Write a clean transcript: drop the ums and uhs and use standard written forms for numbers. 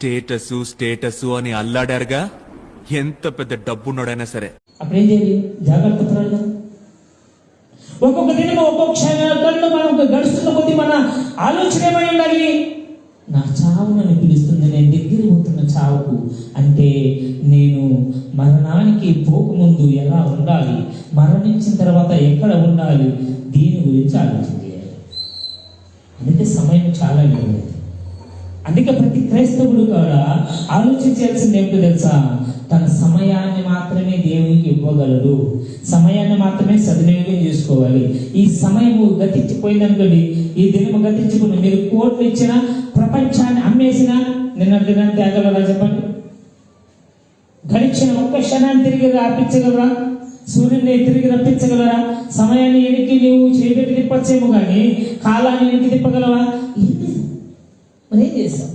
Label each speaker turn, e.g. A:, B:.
A: Status status అని అల్లాడారుగా. ఎంత పెద్ద డబ్బున్నోడైనా సరే
B: అప్పుడేం చేయాలి? జాగ్రత్త పడాలి. ఒక్కొక్క దినం ఒక్కొక్క క్షణాలు మనం గడుస్తున్న కొద్దీ మన ఆలోచన ఏమై ఉండాలి? నా చావు నన్ను పిలుస్తుంది, నేను దగ్గర పోతున్న చావుకు. అంటే నేను మరణానికి పోకముందు ఎలా ఉండాలి, మరణించిన తర్వాత ఎక్కడ ఉండాలి, దీని గురించి ఆలోచన చేయాలి. అందుకే సమయం చాలా విలువైనది. అందుకే ప్రతి క్రైస్తవుడు కూడా ఆలోచించాల్సింది ఏమిటో తెలుసా? తన సమయాన్ని మాత్రమే దేవునికి ఇవ్వగలడు, సమయాన్ని మాత్రమే సద్వినియోగం చేసుకోవాలి. ఈ సమయము గతించిపోయిందనుకోండి, ఈ దినము గతించుకుని మీరు కోట్లు ఇచ్చిన, ప్రపంచాన్ని అమ్మేసిన, నిన్న దినాన్ని తేగలరా చెప్పండి? గడిచిన ఒక్క క్షణాన్ని తిరిగి రప్పించగలరా? సూర్యుని తిరిగి రప్పించగలరా? సమయాన్ని ఎనికి నీవు చేయబెట్టి తిప్పచ్చేమో కానీ కాలాన్ని ఎనికి తిప్పగలవా? మరేం చేస్తాం?